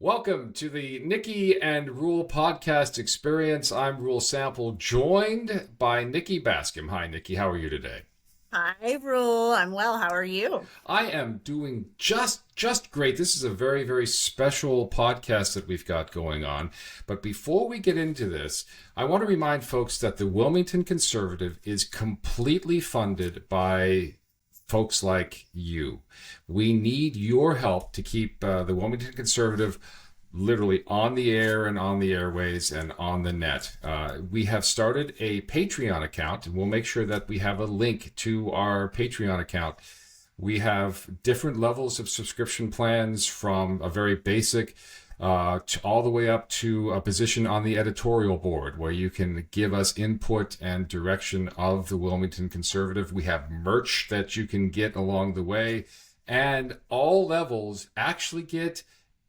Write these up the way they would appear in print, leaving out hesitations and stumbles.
Welcome to the Nikki and Reuel podcast experience. I'm Reuel Sample, joined by Nikki Bascome. Hi, Nikki. How are you today? Hi, Reuel. I'm well. How are you? I am doing just great. This is a very, very special podcast that we've got going on. But before we get into this, I want to remind folks that the Wilmington Conservative is completely funded by folks like you. We need your help to keep the Wilmington Conservative literally on the air and on the airways and on the net. We have started a Patreon account, and we'll make sure that we have a link to our Patreon account. We have different levels of subscription plans, from a very basic all the way up to a position on the editorial board where you can give us input and direction of the Wilmington Conservative. We have merch that you can get along the way, and all levels actually get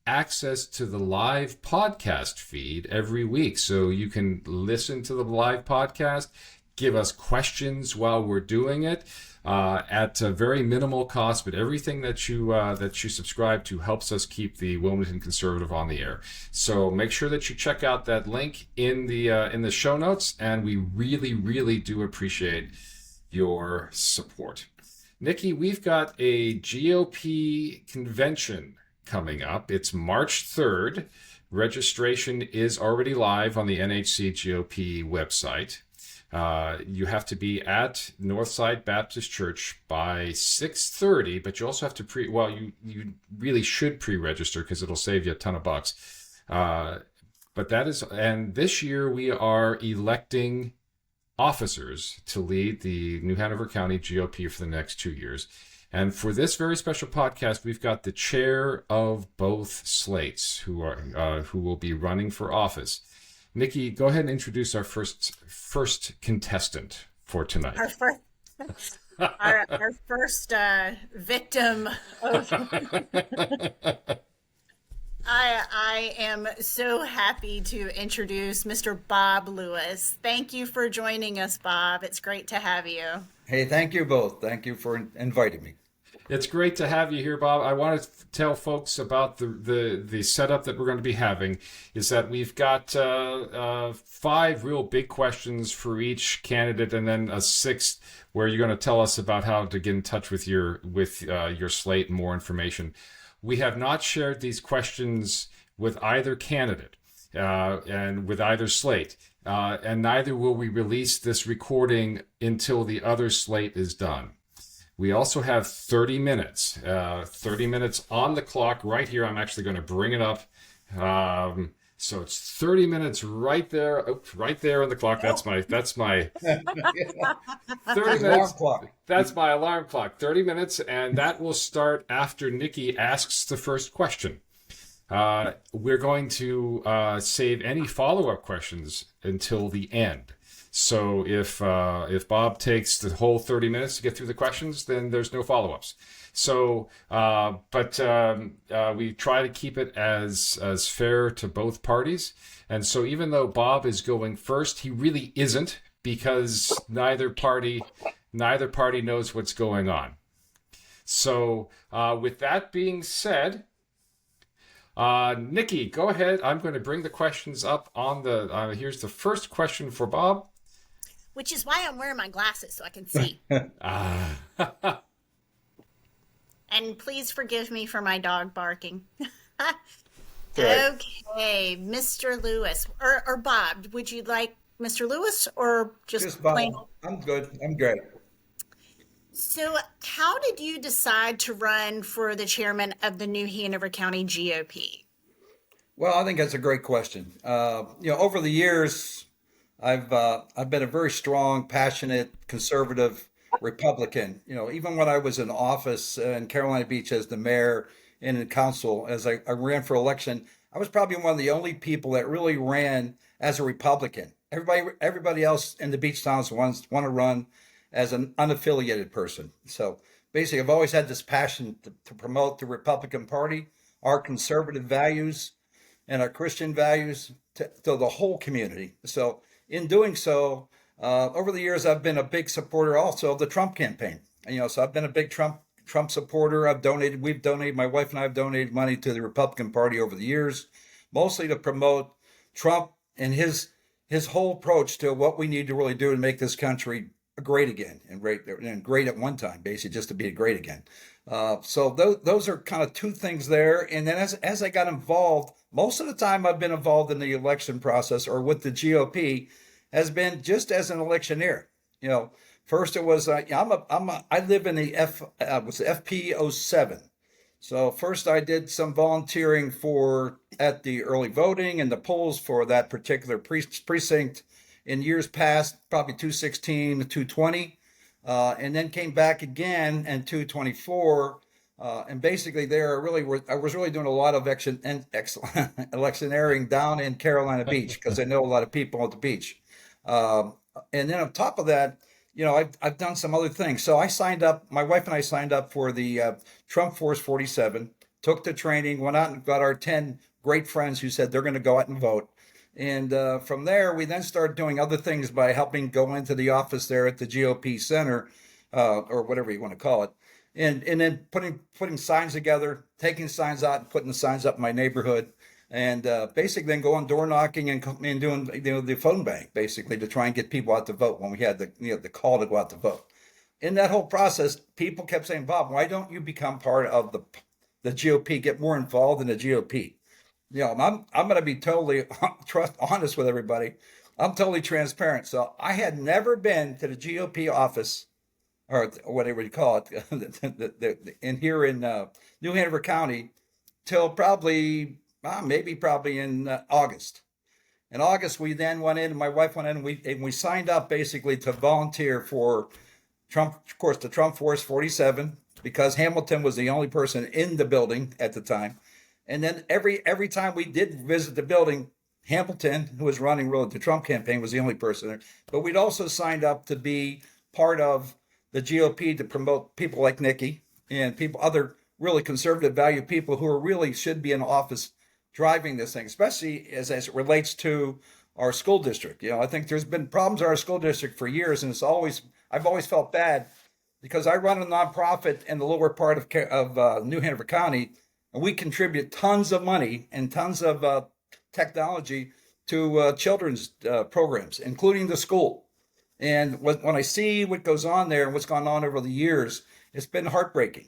access to the live podcast feed every week. So you can listen to the live podcast, give us questions while we're doing it at a very minimal cost, but everything that you subscribe to helps us keep the Wilmington Conservative on the air. So make sure that you check out that link in the show notes, and we really do appreciate your support. Nikki, we've got a GOP convention coming up. It's March 3rd. Registration is already live on the NHC GOP website. You have to be at Northside Baptist Church by 6:30, but you also have to you really should pre-register because it'll save you a ton of bucks. But that is, and this year we are electing officers to lead the New Hanover County GOP for the next 2 years. And for this very special podcast, we've got the chair of both slates who will be running for office. Nikki, go ahead and introduce our first contestant for tonight. Our first victim of. I am so happy to introduce Mr. Bob Lewis. Thank you for joining us, Bob. It's great to have you. Hey, thank you both. Thank you for inviting me. It's great to have you here, Bob. I want to tell folks about the setup that we're going to be having. Is that we've got 5 real big questions for each candidate, and then a 6th where you're going to tell us about how to get in touch with your slate and more information. We have not shared these questions with either candidate and with either slate, and neither will we release this recording until the other slate is done. We also have 30 minutes on the clock right here. I'm actually going to bring it up. So it's 30 minutes right there, right there on the clock. That's my 30 minutes. Alarm clock. That's my alarm clock. 30 minutes, and that will start after Nikki asks the first question. We're going to save any follow-up questions until the end. So if Bob takes the whole 30 minutes to get through the questions, then there's no follow-ups. So, we try to keep it as fair to both parties. And so even though Bob is going first, he really isn't, because neither party knows what's going on. So with that being said, Nikki, go ahead. I'm going to bring the questions up on the. Here's the first question for Bob. Which is why I'm wearing my glasses so I can see. And please forgive me for my dog barking. Okay, Mr. Lewis or Bob. Would you like Mr. Lewis or just Bob. plain? I'm good. I'm great. So, how did you decide to run for the chairman of the New Hanover County GOP? Well, I think that's a great question. Over the years, I've been a very strong, passionate, conservative Republican. Even when I was in office in Carolina Beach as the mayor and in council, as I ran for election, I was probably one of the only people that really ran as a Republican. Everybody else in the beach towns want to run as an unaffiliated person. So basically, I've always had this passion to promote the Republican Party, our conservative values, and our Christian values to the whole community. So in doing so, over the years, I've been a big supporter also of the Trump campaign. So I've been a big Trump Trump supporter. We've donated, my wife and I have donated money to the Republican Party over the years, mostly to promote Trump and his whole approach to what we need to really do to make this country great again, and great at one time, basically, just to be great again. So those are kind of two things there. And then as I got involved, most of the time I've been involved in the election process or with the GOP has been just as an electioneer. First it was I live in the FP07. So first I did some volunteering at the early voting and the polls for that particular precinct in years past, probably 216 to 220, and then came back again in 224. And basically I was really doing a lot of electioneering down in Carolina Beach because I know a lot of people at the beach. And then on top of that, I've done some other things. So my wife and I signed up for the Trump Force 47, took the training, went out and got our 10 great friends who said they're going to go out and vote. And from there, we then started doing other things by helping go into the office there at the GOP Center, or whatever you want to call it. And then putting signs together, taking signs out and putting the signs up in my neighborhood. And basically then going door knocking and doing the phone bank, basically, to try and get people out to vote when we had the call to go out to vote. In that whole process, people kept saying, Bob, why don't you become part of the GOP, get more involved in the GOP? I'm going to be totally honest with everybody. I'm totally transparent. So I had never been to the GOP office, or whatever you call it, in here in New Hanover County, till probably in August. In August, we then went in, and my wife went in, and we signed up basically to volunteer for Trump, of course, the Trump Force 47, because Hamilton was the only person in the building at the time. And then every time we did visit the building, Hamilton, who was running the Trump campaign, was the only person there. But we'd also signed up to be part of the GOP to promote people like Nikki and other really conservative value people who really should be in office driving this thing, especially as it relates to our school district. I think there's been problems in our school district for years, and I've always felt bad because I run a nonprofit in the lower part of New Hanover County, and we contribute tons of money and tons of technology to children's programs, including the school. And when I see what goes on there and what's gone on over the years, it's been heartbreaking.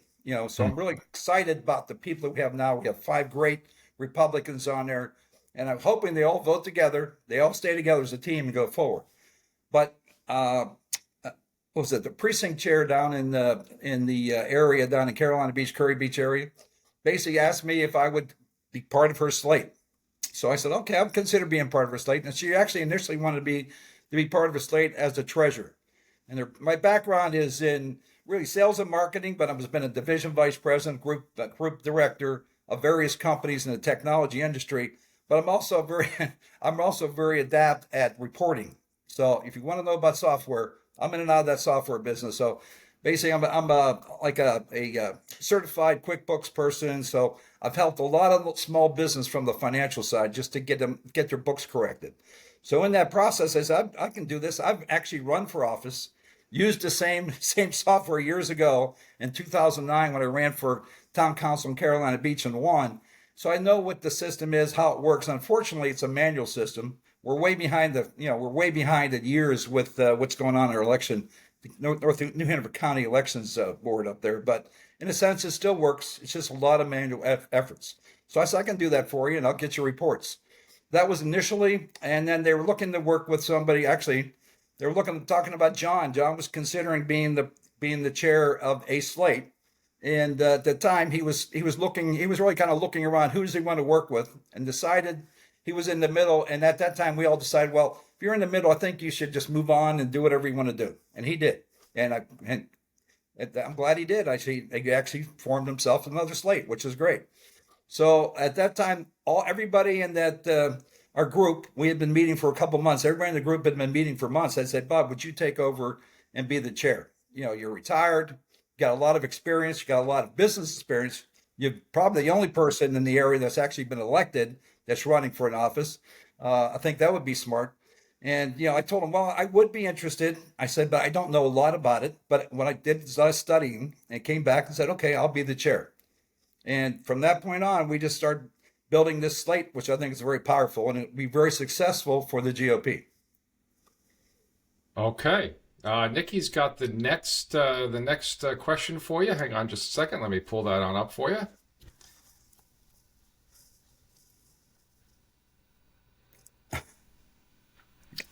So I'm really excited about the people that we have now. We have 5 great Republicans on there, and I'm hoping they all vote together. They all stay together as a team and go forward. But what was it? The precinct chair down in the area down in Carolina Beach, Curry Beach area, basically asked me if I would be part of her slate. So I said, okay, I'll consider being part of her slate. And she actually initially wanted to be part of her slate as the treasurer. And my background is in really sales and marketing, but I've been a division vice president, group director of various companies in the technology industry. But I'm also very adept at reporting. So if you want to know about software, I'm in and out of that software business. So basically, I'm like a certified QuickBooks person. So I've helped a lot of small business from the financial side just to get their books corrected. So in that process, I said, I can do this. I've actually run for office, used the same software years ago in 2009 when I ran for town council in Carolina Beach and won. So I know what the system is, how it works. Unfortunately, it's a manual system. We're way behind at years with what's going on in our election, New Hanover County Elections Board up there. But in a sense, it still works. It's just a lot of manual efforts. So I said, I can do that for you, and I'll get your reports. That was initially, and then they were looking to work with somebody. Actually, they were talking about John. John was considering being the chair of a slate. And at the time, he was really kind of looking around, who does he want to work with, and decided he was in the middle. And at that time, we all decided, well, if you're in the middle, I think you should just move on and do whatever you want to do. And he did. And I'm glad he did. He actually formed himself another slate, which is great. So at that time, everybody in that our group, we had been meeting for a couple months. Everybody in the group had been meeting for months. I said, Bob, would you take over and be the chair? You're retired. Got a lot of experience, you got a lot of business experience. You're probably the only person in the area that's actually been elected that's running for an office. I think that would be smart. And, I told him, well, I would be interested. I said, but I don't know a lot about it. But when I did studying and came back and said, okay, I'll be the chair. And from that point on, we just started building this slate, which I think is very powerful, and it'll be very successful for the GOP. Okay. Nikki's got the next question for you. Hang on just a second. Let me pull that on up for you.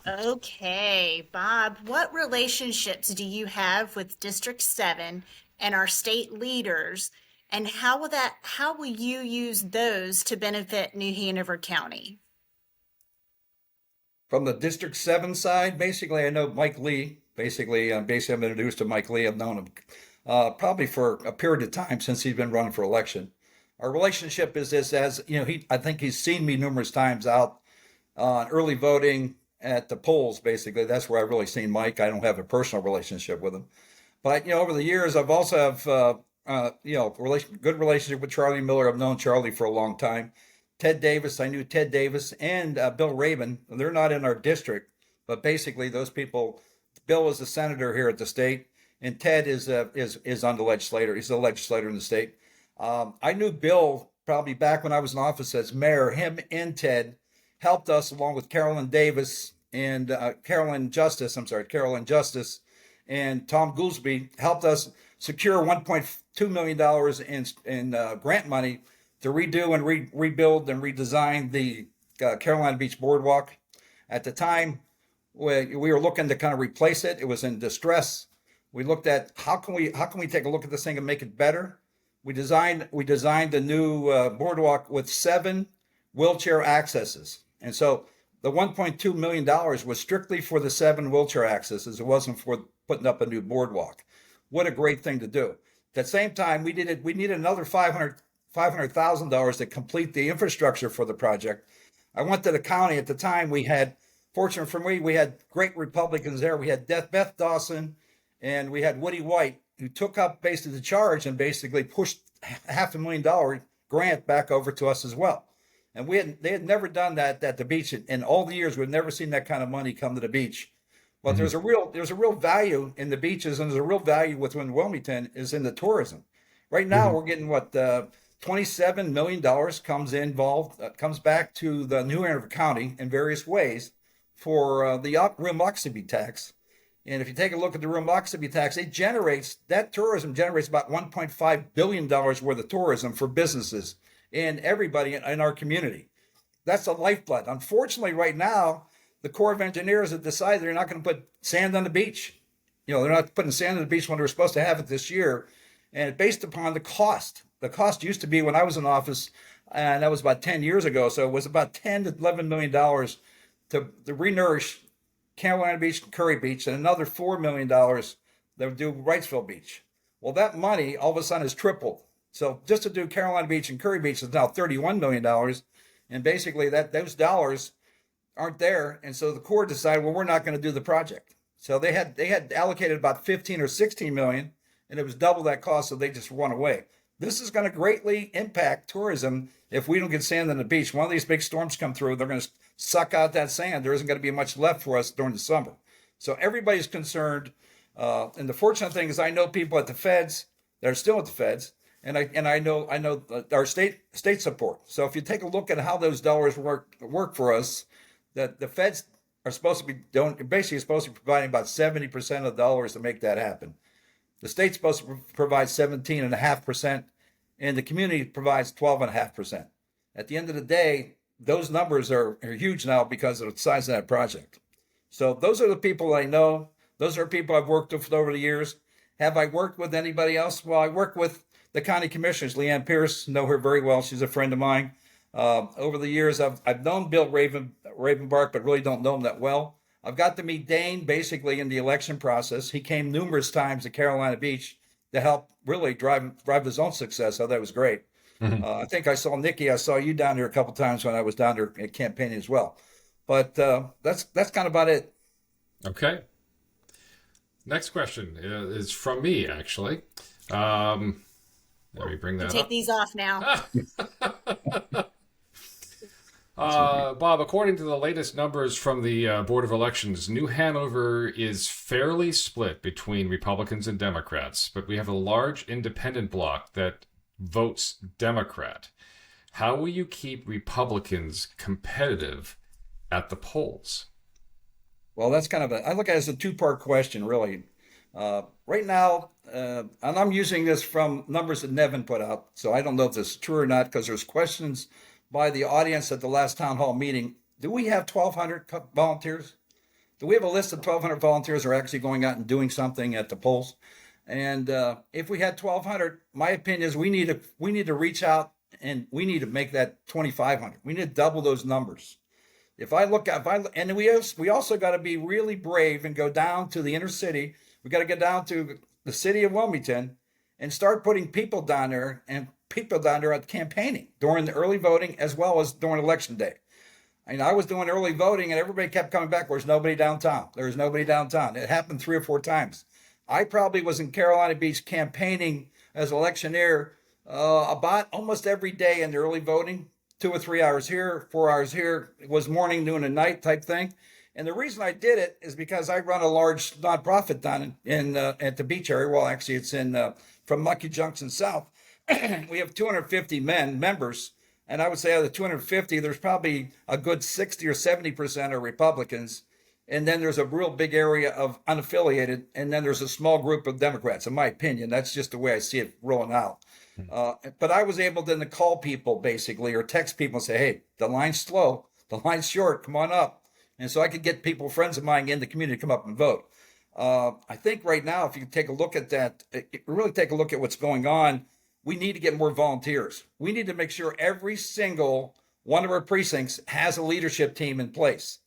Okay, Bob, what relationships do you have with District 7 and our state leaders, and how will you use those to benefit New Hanover County? From the District 7 side, basically, I know Mike Lee. Basically, I'm introduced to Mike Lee. I've known him probably for a period of time since he's been running for election. Our relationship is this, I think he's seen me numerous times out on early voting at the polls. Basically, that's where I've really seen Mike. I don't have a personal relationship with him, but over the years, I've also have good relationship with Charlie Miller. I've known Charlie for a long time. Ted Davis, I knew Ted Davis and Bill Rabin. They're not in our district, but basically those people. Bill is a senator here at the state, and Ted is on the legislature. He's a legislator in the state. I knew Bill probably back when I was in office as mayor. Him and Ted helped us, along with Carolyn Davis and Carolyn Justice, and Tom Goolsby, helped us secure $1.2 million in grant money to redo and rebuild and redesign the Carolina Beach Boardwalk. At the time, we were looking to kind of replace it. It was in distress. We looked at how can we take a look at this thing and make it better. We designed a new boardwalk with 7 wheelchair accesses, and so the $1.2 million was strictly for the 7 wheelchair accesses. It wasn't for putting up a new boardwalk. What a great thing to do. At the same time, we needed another $500,000 to complete the infrastructure for the project. I went to the county. At the time, we had, fortunate for me, we had great Republicans there. We had Beth Dawson and we had Woody White, who took up basically the charge and basically pushed $500,000 grant back over to us as well. And they had never done that at the beach in all the years. We've never seen that kind of money come to the beach. But there's a real value in the beaches, and there's a real value within Wilmington is in the tourism. Right now, we're getting $27 million comes back to the New Hanover County in various ways for the room occupancy tax. And if you take a look at the room occupancy tax, tourism generates about $1.5 billion worth of tourism for businesses and everybody in our community. That's the lifeblood. Unfortunately, right now, the Corps of Engineers have decided they're not going to put sand on the beach. They're not putting sand on the beach when they're supposed to have it this year. And based upon the cost. The cost used to be when I was in office, and that was about 10 years ago. So it was about $10 to $11 million to re-nourish Carolina Beach and Curry Beach, and another $4 million that would do Wrightsville Beach. Well, that money all of a sudden has tripled. So just to do Carolina Beach and Curry Beach is now $31 million. And basically those dollars aren't there. And so the Corps decided, well, we're not going to do the project. So they had allocated about 15 or 16 million, and it was double that cost. So they just run away. This is going to greatly impact tourism if we don't get sand on the beach. One of these big storms come through, they're going to suck out that sand. There isn't going to be much left for us during the summer. So everybody's concerned. And the fortunate thing is I know people at the feds that are still at the feds, and I know our state support. So if you take a look at how those dollars work for us, that the feds are supposed to be providing about 70% of the dollars to make that happen. The state's supposed to provide 17.5%, and the community provides 12.5%. At the end of the day, those numbers are huge now because of the size of that project. So those are the people I know. Those are people I've worked with over the years. Have I worked with anybody else? Well, I work with the county commissioners. Leanne Pierce, know her very well. She's a friend of mine. Over the years, I've known Bill Ravenbark, but really don't know him that well. I've got to meet Dane basically in the election process. He came numerous times to Carolina Beach to help really drive his own success. So that was great. I think I saw Nikki. I saw you down there a couple times when I was down there campaigning as well. But that's kind of about it. Okay. Next question is from me, actually. Let me bring that up. Take these off now. Bob, according to the latest numbers from the Board of Elections, New Hanover is fairly split between Republicans and Democrats, but we have a large independent bloc that votes Democrat. How will you keep Republicans competitive at the polls? Well, that's kind of I look at it as a two-part question, really. Right now, and I'm using this from numbers that Nevin put out, so I don't know if this is true or not because there's questions by the audience at the last town hall meeting. Do we have 1,200 volunteers? Do we have a list of 1,200 volunteers who are actually going out and doing something at the polls? And if we had 1,200, my opinion is we need to reach out and we need to make that 2,500. We need to double those numbers. And we also got to be really brave and go down to the inner city. We got to get down to the city of Wilmington and start putting people down there at campaigning during the early voting as well as during election day. I was doing early voting and everybody kept coming back. There's nobody downtown. There's nobody downtown. It happened 3 or 4 times. I probably was in Carolina Beach campaigning as electioneer about almost every day in the early voting. 2 or 3 hours here, 4 hours here. It was morning, noon, and night type thing. And the reason I did it is because I run a large nonprofit down in at the beach area. Well, actually, it's in from Lucky Junction south. We have 250 members, and I would say out of the 250, there's probably a good 60 or 70% are Republicans, and then there's a real big area of unaffiliated, and then there's a small group of Democrats. In my opinion, that's just the way I see it rolling out. But I was able then to call people basically or text people and say, hey, the line's slow, the line's short, come on up. And so I could get people, friends of mine in the community to come up and vote. I think right now, if you take a look at that, really take a look at what's going on, we need to get more volunteers. We need to make sure every single one of our precincts has a leadership team in place.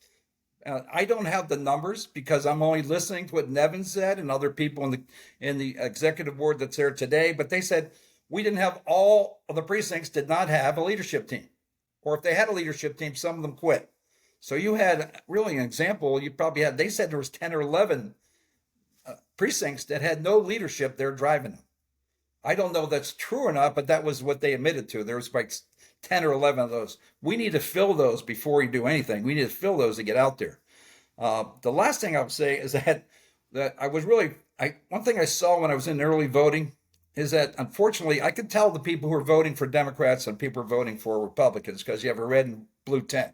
I don't have the numbers because I'm only listening to what Nevin said and other people in the executive board that's there today, but they said, we didn't have all of the precincts did not have a leadership team. Or if they had a leadership team, some of them quit. So you had really an example, they said there was 10 or 11 precincts that had no leadership there driving them. I don't know if that's true or not, but that was what they admitted to. There was like 10 or 11 of those. We need to fill those before we do anything. We need to fill those to get out there. The last thing I would say is that one thing I saw when I was in early voting is that, unfortunately, I could tell the people who are voting for Democrats and people who are voting for Republicans because you have a red and blue tent.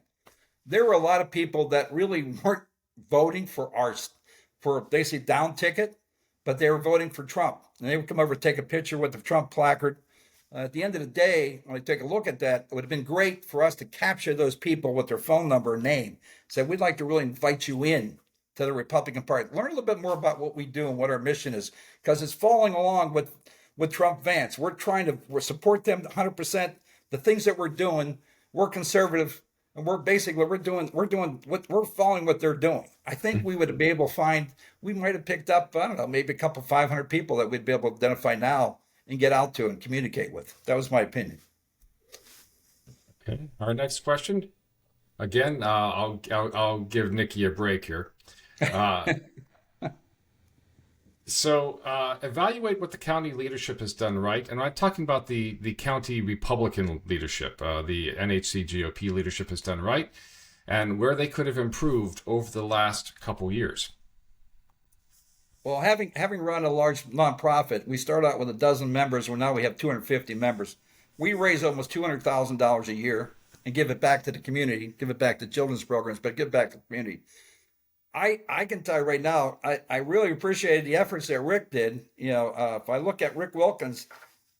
There were a lot of people that really weren't voting for basically down ticket, but they were voting for Trump. And they would come over and take a picture with the Trump placard. At the end of the day, when I take a look at that, it would have been great for us to capture those people with their phone number and name. Say, we'd like to really invite you in to the Republican Party. Learn a little bit more about what we do and what our mission is, because it's following along with Trump Vance. We're trying to support them 100%. The things that we're doing, we're conservative, and we're following what they're doing. I think we would be able to we might have picked up, I don't know, maybe a couple 500 people that we'd be able to identify now and get out to and communicate with. That was my opinion. Okay. Our next question. Again, I'll give Nikki a break here. So evaluate what the county leadership has done right. And I'm talking about the county Republican leadership. The NHC GOP leadership has done right, and where they could have improved over the last couple years. Well, having run a large nonprofit, we started out with 12 members, where now we have 250 members. We raise almost $200,000 a year and give it back to the community, give it back to children's programs, but give it back to the community. I can tell you right now, I really appreciated the efforts that Rick did. If I look at Rick Wilkins,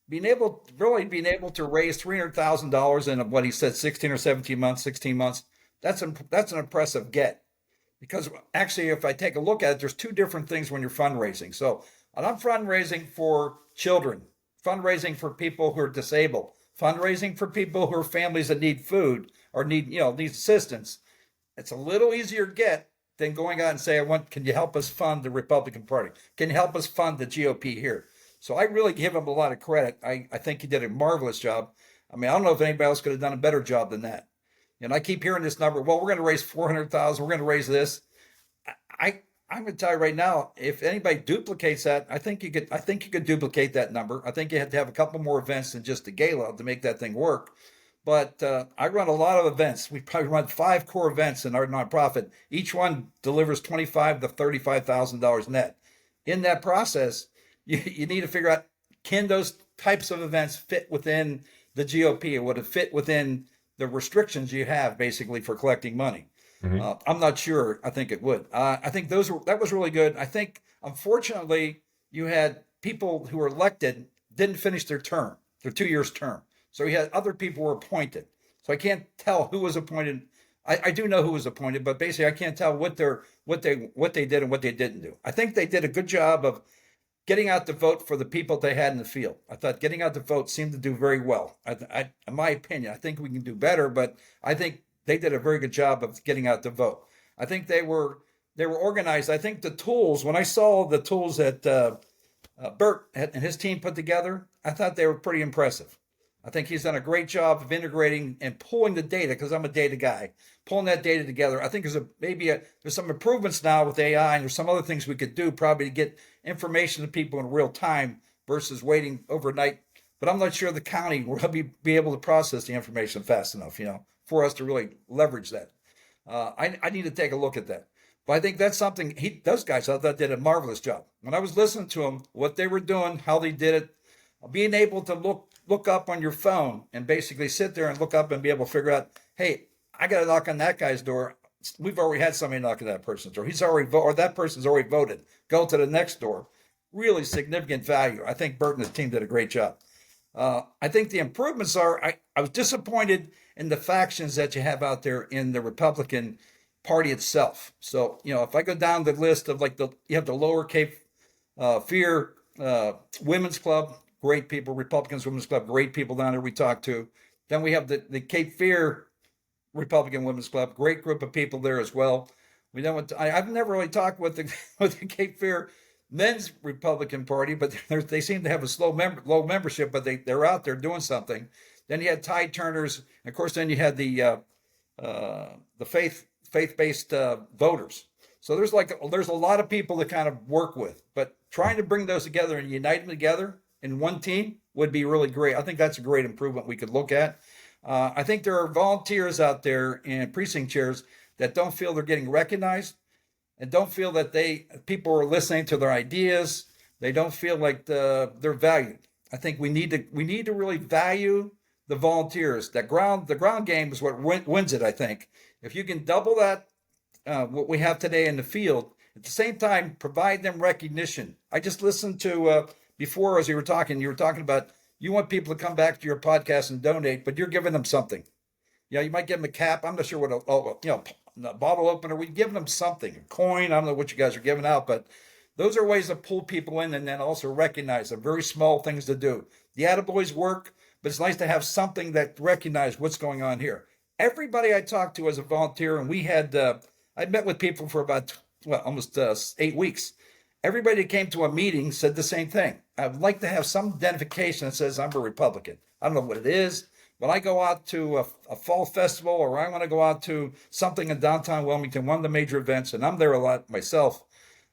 being able to raise $300,000 in what he said 16 or 17 months, 16 months, that's an impressive get. Because actually, if I take a look at it, there's two different things when you're fundraising. So I'm fundraising for children, fundraising for people who are disabled, fundraising for people who are families that need food or need assistance. It's a little easier get than going out and say, can you help us fund the Republican Party? Can you help us fund the GOP here? So I really give him a lot of credit. I think he did a marvelous job. I mean, I don't know if anybody else could have done a better job than that. And I keep hearing this number. Well, we're going to raise 400,000. We're going to raise this. I'm going to tell you right now, if anybody duplicates that, I think you could duplicate that number. I think you have to have a couple more events than just a gala to make that thing work. but I run a lot of events. We probably run 5 core events in our nonprofit. Each one delivers $25,000 to $35,000 net. In that process, you need to figure out, can those types of events fit within the GOP, or would it fit within the restrictions you have basically for collecting money? I'm not sure. I think it would. I think that was really good. I think, unfortunately, you had people who were elected didn't finish their 2 years term. So you had other people who were appointed. So I can't tell who was appointed. I do know who was appointed, but basically I can't tell what they did and what they didn't do. I think they did a good job of getting out the vote for the people they had in the field. I thought getting out the vote seemed to do very well. In my opinion, I think we can do better, but I think they did a very good job of getting out the vote. I think they were organized. I think the tools, when I saw the tools that Bert and his team put together, I thought they were pretty impressive. I think he's done a great job of integrating and pulling the data, because I'm a data guy, pulling that data together. I think there's some improvements now with AI, and there's some other things we could do probably to get information to people in real time versus waiting overnight. But I'm not sure the county will be able to process the information fast enough, for us to really leverage that. I need to take a look at that. But I think that's something those guys, I thought, did a marvelous job. When I was listening to them, what they were doing, how they did it, being able to look up on your phone and basically sit there and look up and be able to figure out, hey, I got to knock on that guy's door. We've already had somebody knock on that person's door. Or that person's already voted. Go to the next door. Really significant value. I think Bert and his team did a great job. I think the improvements are, I was disappointed in the factions that you have out there in the Republican Party itself. So, if I go down the list of you have the Lower Cape Fear Women's Club, great people. Republicans Women's Club, great people down there we talked to. Then we have the Cape Fear Republican Women's Club, great group of people there as well. I've never really talked with the Cape Fear Men's Republican Party, but they seem to have a low membership, but they're out there doing something. Then you had tide turners, and of course, then you had the faith-based voters. So there's a lot of people to kind of work with, but trying to bring those together and unite them together in one team would be really great. I think that's a great improvement we could look at. I think there are volunteers out there and precinct chairs that don't feel they're getting recognized and don't feel that people are listening to their ideas. They don't feel like they're valued. I think we need to really value the volunteers. The ground game is what wins it, I think. If you can double that, what we have today in the field, at the same time, provide them recognition. I just listened to, before as you were talking about, you want people to come back to your podcast and donate, but you're giving them something. You might give them a cap. I'm not sure what, a bottle opener. We're giving them something, a coin. I don't know what you guys are giving out, but those are ways to pull people in and then also recognize them. Very small things to do. The attaboys work, but it's nice to have something that recognize what's going on here. Everybody I talked to as a volunteer, and we had, I met with people for about, almost 8 weeks. Everybody that came to a meeting said the same thing. I'd like to have some identification that says I'm a Republican. I don't know what it is. When I go out to a fall festival, or I want to go out to something in downtown Wilmington, one of the major events, and I'm there a lot myself,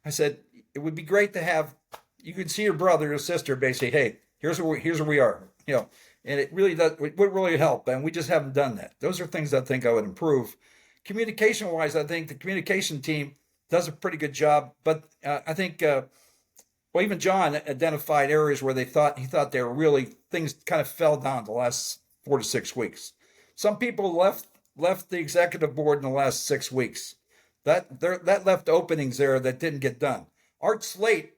I said, it would be great to have, you could see your brother or sister basically, hey, here's where we are, and it really does, it would really help, and we just haven't done that. Those are things I think I would improve. Communication-wise, I think the communication team does a pretty good job, but I think, even John identified areas where he thought they were really, things kind of fell down the last 4 to 6 weeks. Some people left the executive board in the last 6 weeks. That left openings there that didn't get done. Our slate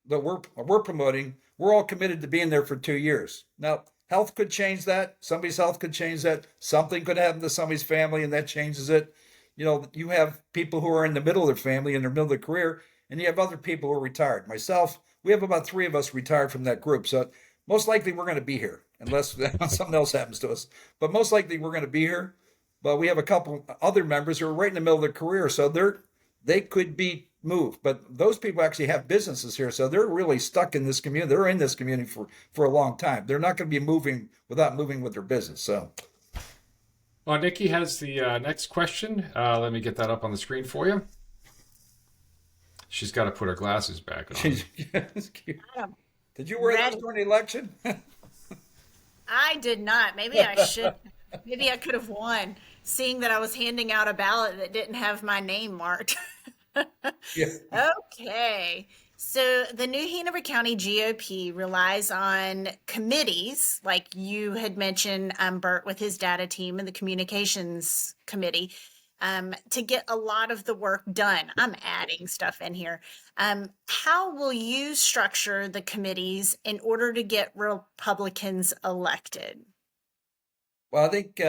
that we're promoting, we're all committed to being there for 2 years. Now, health could change that. Somebody's health could change that. Something could happen to somebody's family, and that changes it. You have people who are in the middle of their family, in their middle of their career, and you have other people who are retired. Myself, we have about 3 of us retired from that group. So most likely we're going to be here unless something else happens to us. But most likely we're going to be here. But we have a couple other members who are right in the middle of their career. So they could be moved. But those people actually have businesses here. So they're really stuck in this community. They're in this community for a long time. They're not going to be moving without moving with their business. So. Well, Nikki has the next question. Let me get that up on the screen for you. She's got to put her glasses back on. That's cute. Did you wear those during the election? I did not. Maybe I should. Maybe I could have won, seeing that I was handing out a ballot that didn't have my name marked. Yeah. Okay. So the new Hanover County GOP relies on committees, like you had mentioned, Bert with his data team and the communications committee, to get a lot of the work done. I'm adding stuff in here. How will you structure the committees in order to get Republicans elected? Well, I think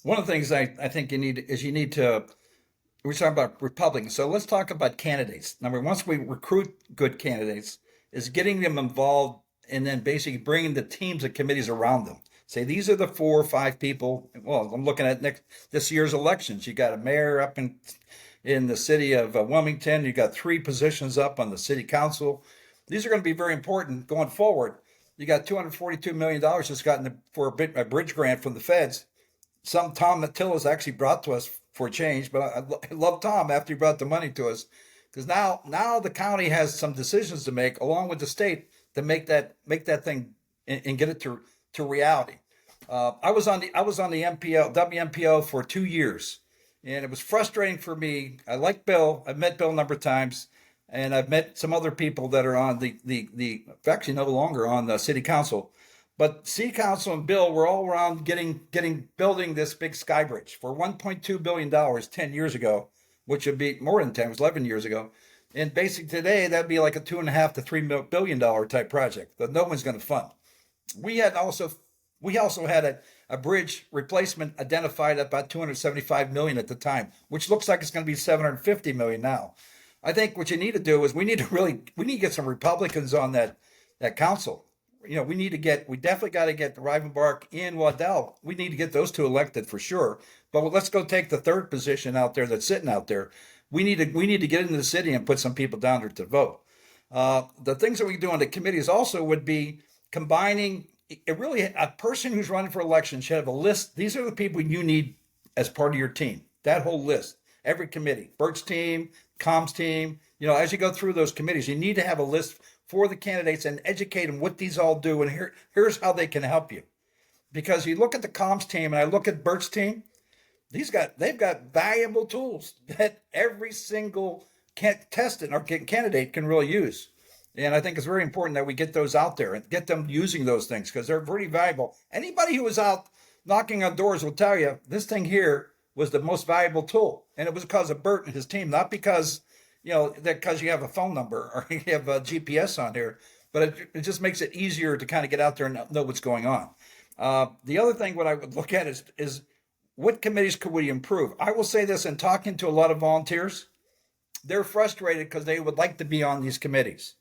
one of the things I think you need to, we're talking about Republicans. So let's talk about candidates. Number one, once we recruit good candidates, is getting them involved and then basically bringing the teams and committees around them. Say these are the 4 or 5 people. Well, I'm looking at this year's elections. You got a mayor up in the city of Wilmington. You got 3 positions up on the city council. These are going to be very important going forward. You got $242 million just gotten for a bridge grant from the feds. Some Tom Mattilla's actually brought to us for a change, but I love Tom after he brought the money to us, because now the county has some decisions to make along with the state to make that thing and get it to reality. I was on the WMPO for 2 years, and it was frustrating for me. I like Bill. I've met Bill a number of times, and I've met some other people that are on the actually no longer on the city council. But city council and Bill were all around building this big sky bridge for $1.2 billion 10 years ago, which would be more than 10, it was 11 years ago. And basically today, that'd be like a $2.5 to $3 billion type project that no one's going to fund. We also had a bridge replacement identified at about 275 million at the time, which looks like it's going to be 750 million now. I think what you need to do is we need to get some Republicans on that council. We definitely got to get the Rivenbark and Waddell. We need to get those 2 elected for sure. But let's go take the 3rd position out there that's sitting out there. We need to get into the city and put some people down there to vote. The things that we do on the committees also would be combining. A person who's running for election should have a list. These are the people you need as part of your team. That whole list, every committee, Bert's team, comms team. As you go through those committees, you need to have a list for the candidates and educate them what these all do. And here's how they can help you. Because you look at the comms team and I look at Bert's team, they've got valuable tools that every single candidate can really use. And I think it's very important that we get those out there and get them using those things because they're pretty valuable. Anybody who was out knocking on doors will tell you this thing here was the most valuable tool. And it was because of Bert and his team, not because because you have a phone number or you have a GPS on here, but it just makes it easier to kind of get out there and know what's going on. The other thing what I would look at is what committees could we improve? I will say this in talking to a lot of volunteers, they're frustrated because they would like to be on these committees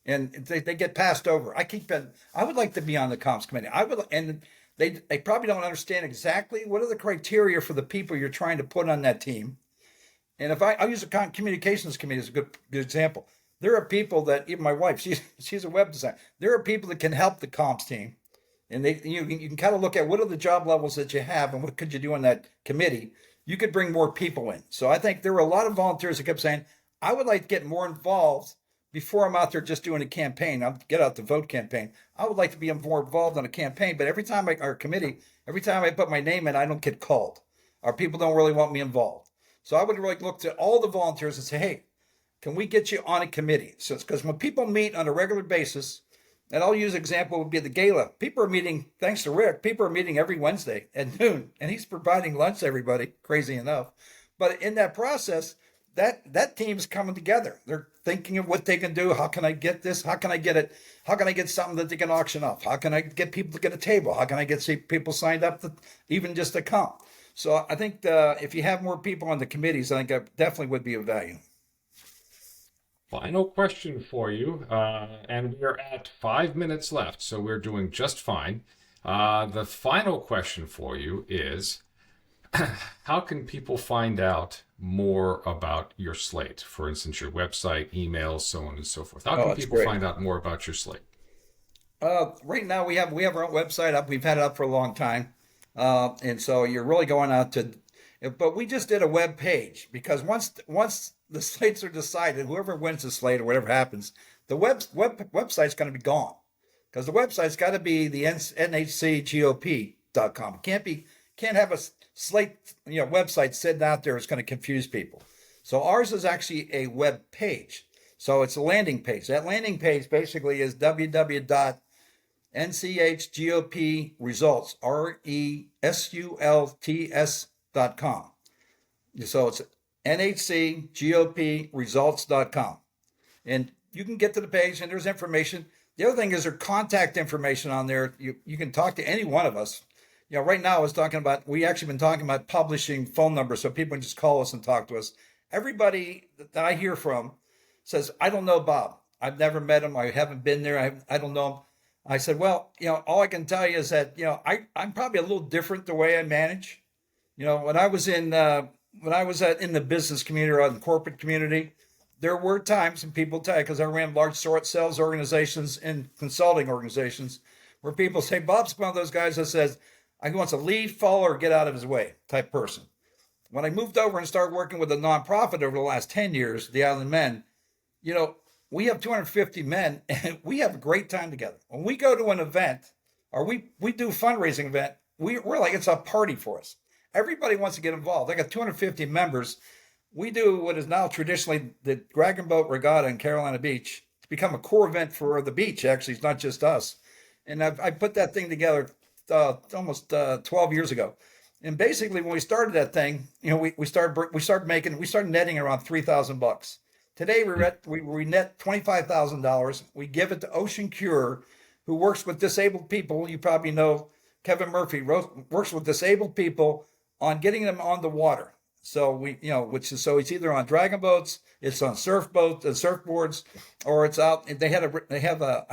and they get passed over. I would like to be on the comms committee. And they probably don't understand exactly what are the criteria for the people you're trying to put on that team. And I'll use the communications committee as a good example. There are people that, even my wife, she's a web designer. There are people that can help the comms team. And you can kind of look at what are the job levels that you have and what could you do on that committee. You could bring more people in. So I think there were a lot of volunteers that kept saying, I would like to get more involved before I'm out there just doing a campaign. I'll get out the vote campaign. I would like to be more involved in a campaign. But every time every time I put my name in, I don't get called. Or people don't really want me involved. So I would really look to all the volunteers and say, hey, can we get you on a committee? So it's because when people meet on a regular basis, and I'll use an example would be the gala. People are meeting, thanks to Rick, people are meeting every Wednesday at noon, and he's providing lunch to everybody, crazy enough. But in that process, that team's coming together. They're thinking of what they can do. How can I get this? How can I get it? How can I get something that they can auction off? How can I get people to get a table? How can I get people signed up even just to come? So I think if you have more people on the committees, I think that definitely would be of value. Final question for you, and we're at 5 minutes left, so we're doing just fine. The final question for you is, how can people find out more about your slate? For instance, your website, emails, so on and so forth. How can people find out more about your slate? Right now, we have our own website up. We've had it up for a long time. And so you're really going out but we just did a web page because once the slates are decided, whoever wins the slate or whatever happens, the website's going to be gone because the website's got to be the NHC GOP.com. It can't have a slate, website sitting out there. It's going to confuse people. So ours is actually a web page. So it's a landing page. That landing page basically is www.nchgop results, results.com. So it's NHC GOP results.com. And you can get to the page and there's information. The other thing is there's contact information on there. You can talk to any one of us. Right now we actually been talking about publishing phone numbers so people can just call us and talk to us. Everybody that I hear from says, I don't know Bob. I've never met him. I haven't been there. I don't know him. I said, well, all I can tell you is that, I'm probably a little different the way I manage. When I was in the business community or in the corporate community, there were times, and people tell you, because I ran large sales organizations and consulting organizations, where people say, Bob's one of those guys that says, he wants to lead, follow, or get out of his way type person. When I moved over and started working with a nonprofit over the last 10 years, the Island Men, we have 250 men and we have a great time together. When we go to an event or we do a fundraising event, we're like, it's a party for us. Everybody wants to get involved. I got 250 members. We do what is now traditionally the Dragon Boat Regatta in Carolina Beach. It's become a core event for the beach. Actually, it's not just us. And I put that thing together almost 12 years ago. And basically, when we started that thing, we started netting around $3,000. Today we net $25,000. We give it to Ocean Cure, who works with disabled people. You probably know Kevin Murphy works with disabled people on getting them on the water. So so it's either on dragon boats, it's on surfboards, or it's out. I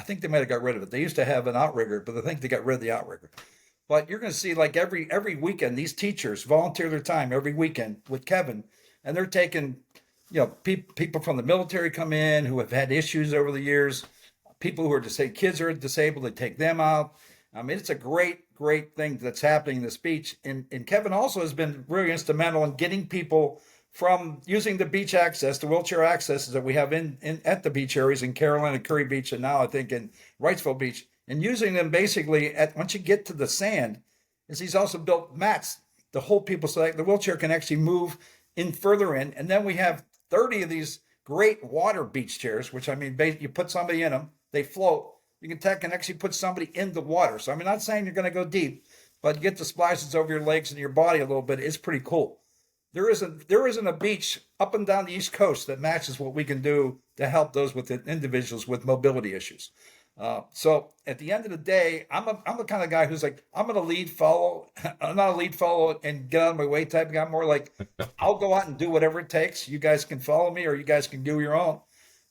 think they might have got rid of it. They used to have an outrigger, but I think they got rid of the outrigger. But you're going to see like every weekend, these teachers volunteer their time every weekend with Kevin, and they're taking, people from the military come in who have had issues over the years, people who are disabled, kids who are disabled, they take them out. I mean, it's a great thing that's happening in this beach. And Kevin also has been really instrumental in getting people from using the beach access, the wheelchair accesses that we have at the beach areas in Carolina, Curry Beach, and now I think in Wrightsville Beach, and using them basically once you get to the sand, is he's also built mats to hold people so that the wheelchair can actually move in further in. And then we have 30 of these great water beach chairs, which you put somebody in them, they float. You can actually put somebody in the water. So I'm not saying you're going to go deep, but you get the splashes over your legs and your body a little bit. It's pretty cool. There isn't a beach up and down the East Coast that matches what we can do to help those with individuals with mobility issues. So at the end of the day, I'm the kind of guy who's like, I'm going to lead, follow. I'm not a lead, follow, and get out of my way type of guy. I'm more like, I'll go out and do whatever it takes. You guys can follow me or you guys can do your own.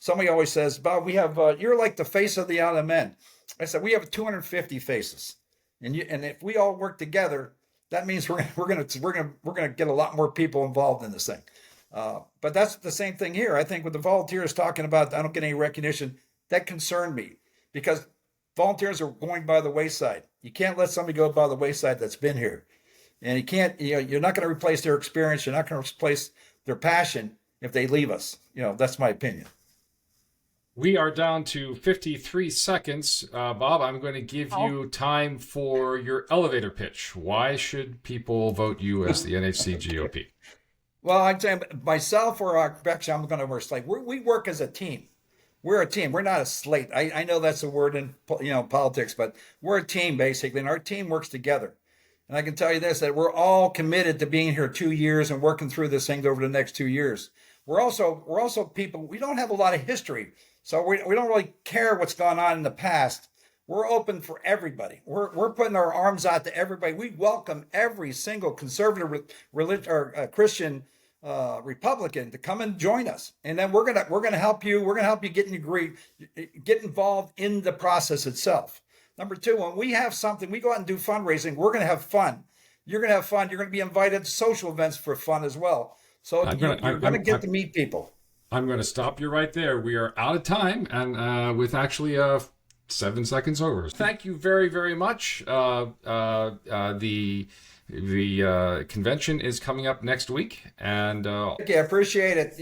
Somebody always says, Bob, we have, you're like the face of the Island Men. I said, we have 250 faces. And if we all work together, that means we're going to get a lot more people involved in this thing. But that's the same thing here. I think with the volunteers talking about, I don't get any recognition, that concerned me because volunteers are going by the wayside. You can't let somebody go by the wayside that's been here. And you're not going to replace their experience. You're not going to replace their passion if they leave us. That's my opinion. We are down to 53 seconds. Bob, I'm going to give you time for your elevator pitch. Why should people vote you as the NHC GOP? Well, I'd say myself actually I'm going to work slate. We work as a team. We're a team. We're not a slate. I know that's a word in politics, but we're a team basically, and our team works together. And I can tell you this, that we're all committed to being here 2 years and working through this thing over the next 2 years. We're also people, we don't have a lot of history. So we don't really care what's gone on in the past. We're open for everybody. We're putting our arms out to everybody. We welcome every single conservative, religion or Christian, Republican to come and join us. And then we're gonna help you. We're gonna help you get involved in the process itself. Number two, when we have something, we go out and do fundraising. We're gonna have fun. You're gonna have fun. You're gonna be invited to social events for fun as well. So you're gonna get to meet people. I'm going to stop you right there. We are out of time, and with actually 7 seconds over. Thank you very, very much. The convention is coming up next week, and I appreciate it.